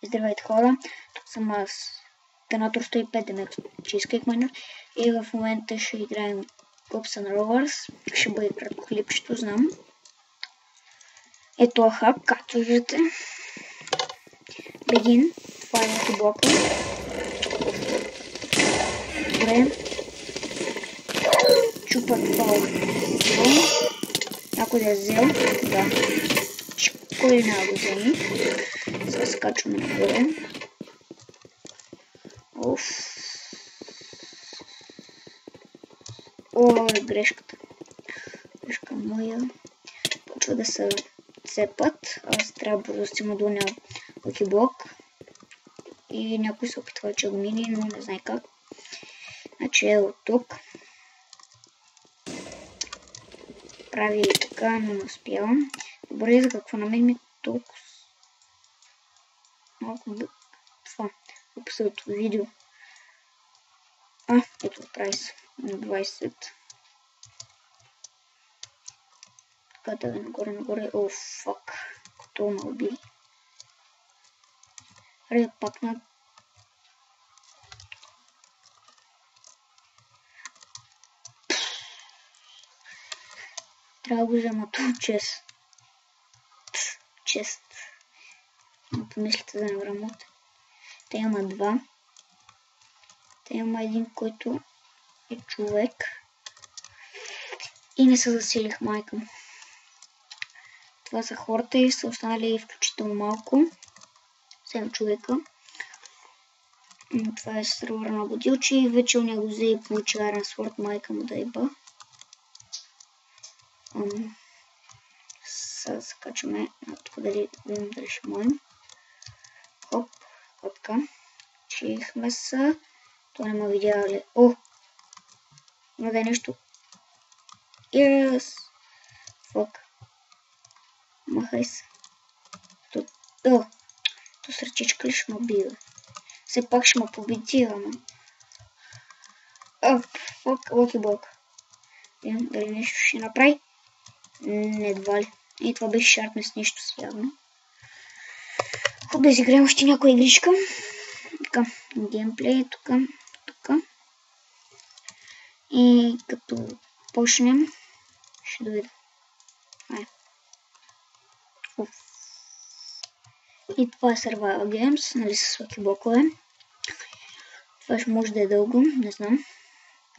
Здравейте хора, тук съм аз, Генератор 105 Demet Cheesecake Miner и в момента ще играем Cops and Rovers. Ще бъде кратко клипчето, знам. Ето хак, както виждате. Begin, това е някакви блока. Добре. Чупа това взел. Някой да е взел, да. Кой няма го вземи. Сега скачваме нагоре. Оф. Ой, грешката. Грешка моя. Почва да се цепат. Аз трябва бързо да стигна до някой блок. И някой се опитва че го мини, но не знае как. Значи е от тук. Прави така, но не успявам. Добре, за какво на мен ми тук? Малко това. Описалото видео. Ето прайс на 20. Така да нагоре. О, фак. Като ме уби. Аре, пак на... Трябва да го взема това чест. Чест. Не помислите да не врамот. Те има два. Те има един, който е човек. И не се засилих майка му. Това са хората и са останали включително малко. 7 човека. Това е сървър на Бодилчи и вече он я го взе и получи Iron Sword, майка му да еба. Сега се качваме тук дали видим дали ще можем. Хоп, така. Чихме се. Това не ме видя ли? О! Има да е нещо. Yes! Фак. Махай се. То с ръчичка ли ще ме бива? Все пак ще ме победи, ама. Фак, локи блок. Видим дали нещо ще направи. Не едва ли. И това беше шарпнес, нищо свявно. Хоп да изиграем още някоя игричка. Така, геймплей, тук. И като почнем, ще доведа. И това е Survival Games, нали с лъки блокове. Това ще може да е дълго, не знам.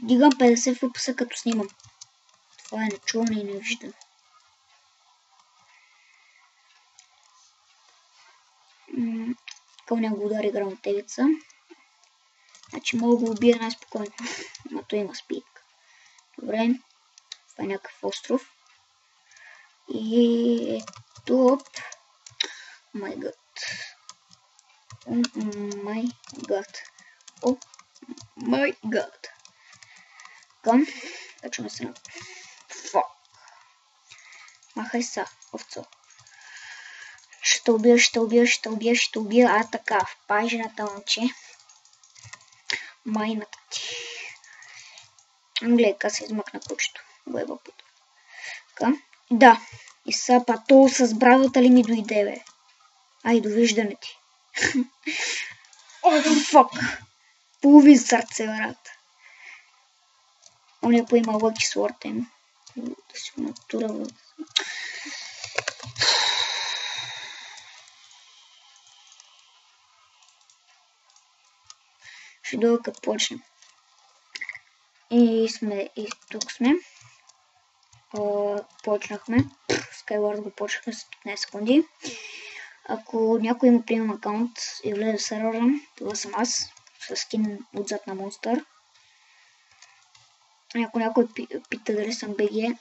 Дигам 50 FPS като снимам. Това е нечувано и невиждано. Къл няма го удари грамотевица. Значи мога да го убия най-спокойно. Но той има спик. Добре. Това е някакъв остров. И ето. Май гад. О май гад. Така. Качваме се на... Фак. Махай са, овцо. Ще убия. Така, в пажината момче. Майната ти. Гледай, как се измъкна кучето. Глеба път. Така. Да. И сега то с брадата ли ми дойде, бе? Ай, довиждане ти. О, фак. Половин сърце, брат. Он е поимал лъки свортен. Да си го натура, бе. Ще дойда като почнем. И тук сме. Почнахме. Skyward го почнахме с 15 секунди. Ако някой има премиум акаунт и влезе в сервера, това съм аз. С скин отзад на монстър. Ако някой пита дали съм БГ,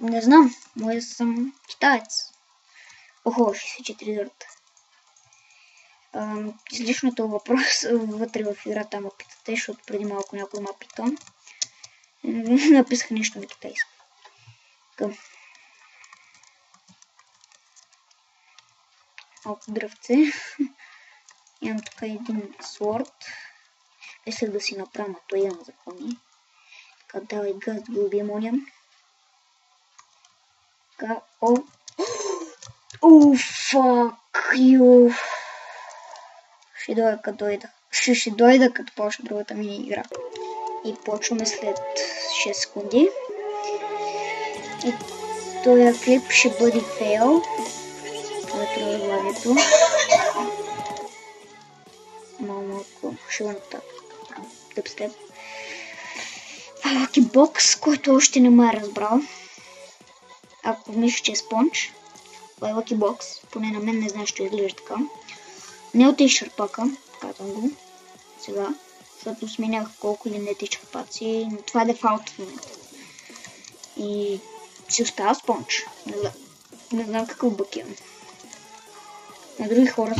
не знам. Може съм китаец. Охо, 64 дърта. Излишно е този въпрос вътре в играта ма питате, защото преди малко някой ма пита. Написах нещо на китайски. Малко дръвце. Имам тук един сворд. Исках да си направя, той имам закони. Така, давай газ да го убием оня. Така, о, фак, ю. Ще дойда като дойда. Ще дойда като почне другата мини игра. И почваме след 6 секунди. И този клип ще бъде фейл. Вътре е главието. Малко ще нататък. Дъбстеп. Lucky Box, който още не ме е разбрал. Ако мисля, че е спонж. Това е Lucky Box. Поне на мен не знае, що изглежда така. Не от изчерпака. Казвам го. Сега. Защото сменях колко или не изчерпаци. Но това е дефалт в момента. И си остава спонж. Не знам какъв бък имам. На други хора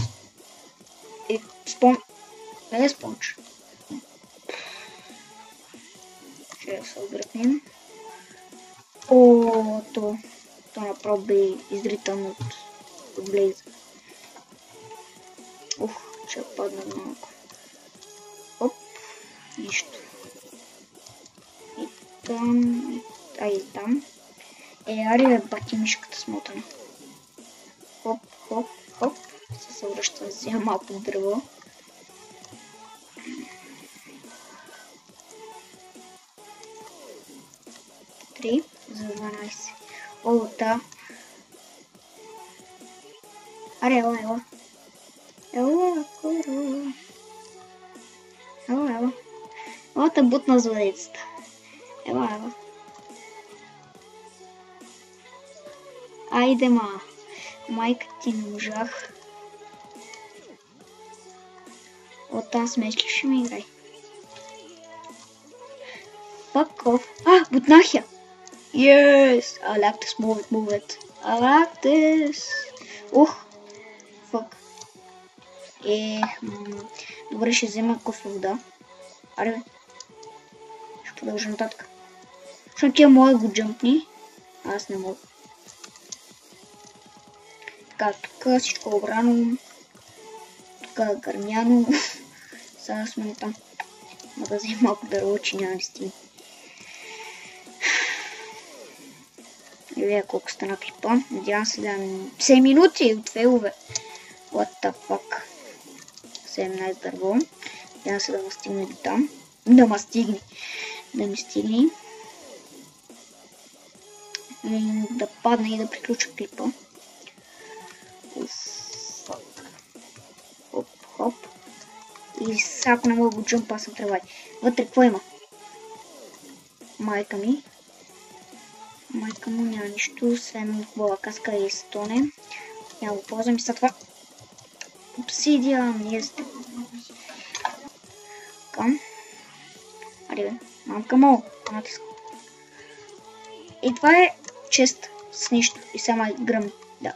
е спонж. Не е спонж. Ще се обръкнем. О, то направо бе изритан от Блейза. Ух, ще падна малко. Оп, нищо. И там, и там. Ари, бати мишката смотана. Хоп, хоп, хоп. Се връща, взема малко дърво. За 12. О, да. Аре, ела. Ела, коро. Ела. Ела те бутна звъдицата. Ела. Айде, ма. Майка ти не можах. От тази смешки ще ми играй. Fuck off. Бутнах я. Yes! I like this, move it. I like this. Fuck. Добре, ще взема кофе вода. Аре, бе. Ще продължа нататък. Защото тя мога го джъмпни. Аз не мога. Така, тук всичко е обрано. Тук е гърмяно. Сега сме там. Ма да взема малко дърво, че няма стигне. Вие колко стана клипа. Надявам се да 7 минути от фейлове. What the fuck. 17 дърво. Надявам се да ме стигне до там. Да ме стигне. Да ми стигне. И да падна и да приключа клипа. Хоп, хоп. И сега ако не мога го джъмпа, аз съм тревай. Вътре какво има? Майка ми. Майка му няма нищо, освен хубава каска и стоне. Няма го ползвам и след това обсидиан, езде. Така. Ари бе, мамка му, натискам. И това е чест с нищо и сама гръм, да.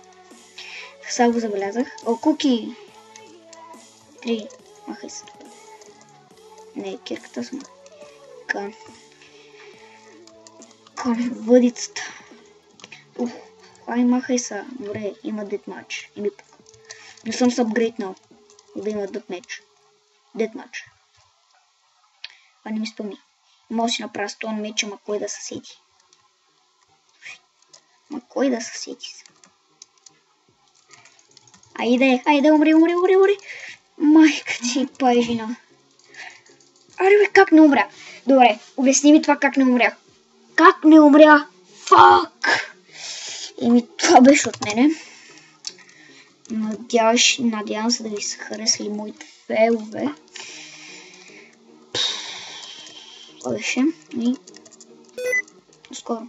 Сега го забелязах. О, куки! 3, махай се. Не, кирката съм. Така. Към въдицата. Хай махай са. Добре, има детмач. Не съм се апгрейднал. Да има детмач. Това не ми спомни. Може да си направя 100 меча, ма кой да се сети. Айде, умри. Майка ти, пайжина. Аре бе, как не умря? Добре, обясни ми това как не умрях. Как не умря? Фак! Това беше от мене. Надявам се да ви са харесали моите фейлове. Това беше. И скоро.